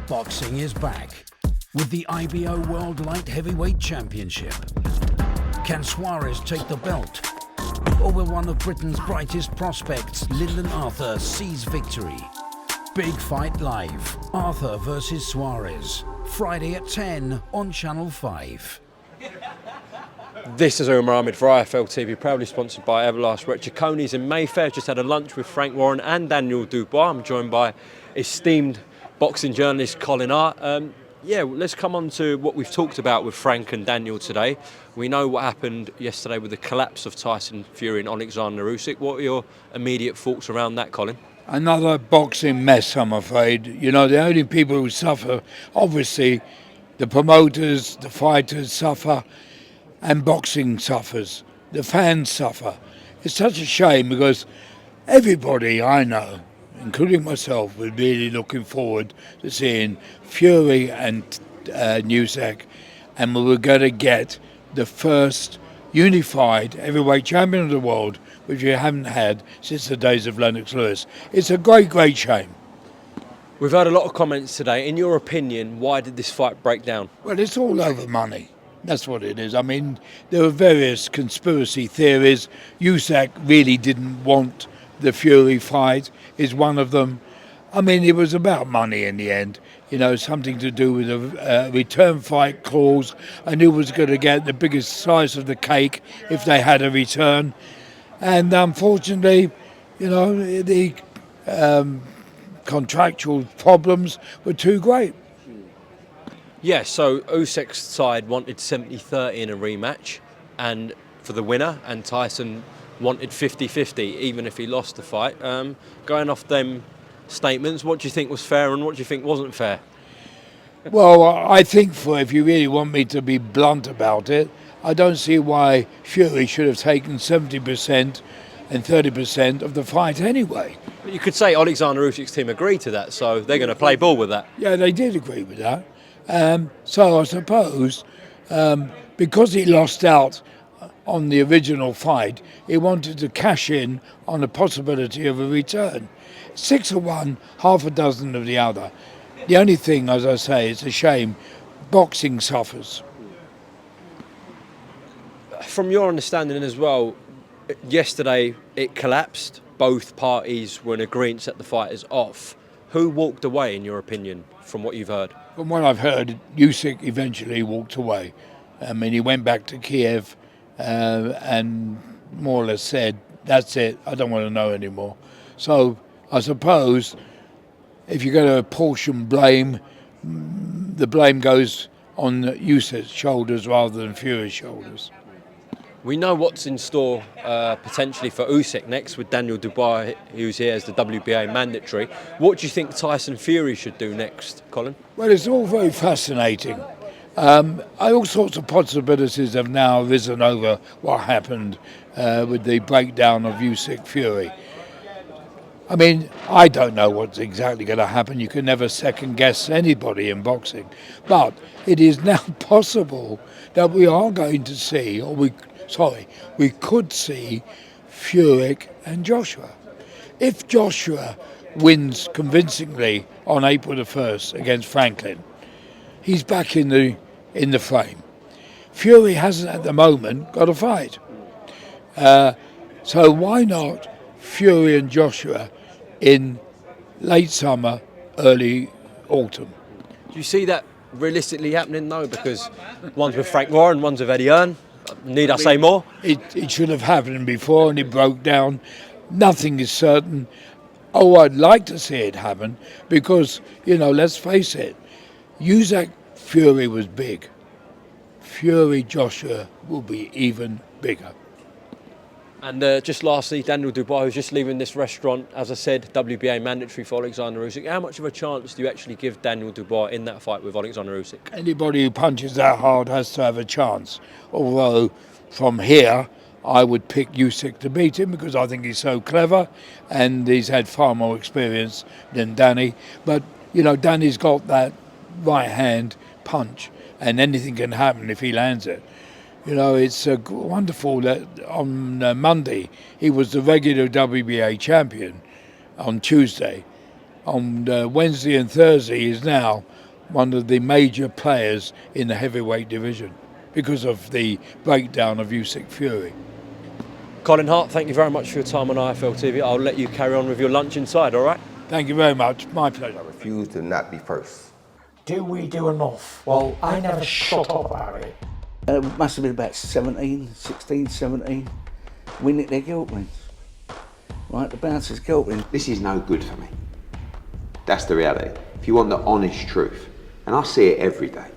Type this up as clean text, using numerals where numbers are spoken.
Boxing is back with the IBO World Light Heavyweight Championship. Can Suarez take the belt? Or will one of Britain's brightest prospects, Lyndon Arthur, seize victory? Big Fight Live, Arthur versus Suarez, Friday at 10 on Channel 5. This is Umar for IFL TV, proudly sponsored by Everlast. We're at Cecconi's in Mayfair. Just had a lunch with Frank Warren and Daniel Dubois. I'm joined by esteemed boxing journalist Colin Hart. Let's come on to what we've talked about with Frank and Daniel today. We know what happened yesterday with the collapse of Tyson Fury and Oleksandr Usyk. What are your immediate thoughts around that, Colin? Another boxing mess, I'm afraid. You know, the only people who suffer, obviously, the promoters, the fighters suffer, and boxing suffers. The fans suffer. It's such a shame because everybody I know, including myself, was really looking forward to seeing Fury and Usyk, and we were going to get the first unified heavyweight champion of the world, which we haven't had since the days of Lennox Lewis. It's a great, great shame. We've heard a lot of comments today. In your opinion, why did this fight break down? Well, it's all over money. That's what it is. I mean, there were various conspiracy theories. Usyk really didn't want the Fury fight, is one of them. I mean, it was about money in the end. You know, something to do with a return fight clause, and who was going to get the biggest slice of the cake if they had a return. And unfortunately, you know, the contractual problems were too great. Yeah, so Usyk's side wanted 70-30 in a rematch and for the winner, and Tyson wanted 50-50 even if he lost the fight. Going off them statements, what do you think was fair and what do you think wasn't fair? Well, I think if you really want me to be blunt about it, I don't see why Fury should have taken 70% and 30% of the fight anyway. But you could say Oleksandr Usyk's team agreed to that, so they're going to play ball with that. Yeah, they did agree with that. So I suppose because he lost out on the original fight, he wanted to cash in on the possibility of a return. 6 of one, half a dozen of the other. The only thing, as I say, it's a shame, boxing suffers. From your understanding as well, yesterday it collapsed. Both parties were in agreement that the fight is off. Who walked away, in your opinion, from what you've heard? From what I've heard, Usyk eventually walked away. I mean, he went back to Kiev and more or less said, that's it, I don't want to know anymore. So I suppose if you're going to apportion blame, the blame goes on Usyk's shoulders rather than Fury's shoulders. We know what's in store potentially for Usyk next with Daniel Dubois, who's here as the WBA mandatory. What do you think Tyson Fury should do next, Colin? Well, it's all very fascinating. All sorts of possibilities have now arisen over what happened with the breakdown of Usyk Fury. I mean, I don't know what's exactly going to happen. You can never second guess anybody in boxing. But it is now possible that we are going to see, we could see Fury and Joshua. If Joshua wins convincingly on April the 1st against Franklin, he's back in the frame. Fury hasn't at the moment got a fight. So why not Fury and Joshua in late summer, early autumn? Do you see that realistically happening though? Because one's with Frank Warren, one's with Eddie Hearn. Need I say more? It should have happened before and it broke down. Nothing is certain. Oh, I'd like to see it happen because, you know, let's face it, Usyk Fury was big. Fury Joshua will be even bigger. And just lastly, Daniel Dubois, who's just leaving this restaurant, as I said, WBA mandatory for Oleksandr Usyk. How much of a chance do you actually give Daniel Dubois in that fight with Oleksandr Usyk? Anybody who punches that hard has to have a chance. Although, from here, I would pick Usyk to beat him because I think he's so clever and he's had far more experience than Danny. But, you know, Danny's got that right hand punch and anything can happen if he lands it. You know, it's wonderful that on Monday he was the regular WBA champion on Tuesday. On Wednesday and Thursday he's now one of the major players in the heavyweight division because of the breakdown of Usyk Fury. Colin Hart, thank you very much for your time on IFL TV. I'll let you carry on with your lunch inside, all right? Thank you very much. My pleasure. I refuse to not be first. Do we do enough? Well, I never shut up about it. It must have been about 16, 17. We nicked their guilt rings. Right, the bouncers' guilt rings. This is no good for me. That's the reality. If you want the honest truth, and I see it every day,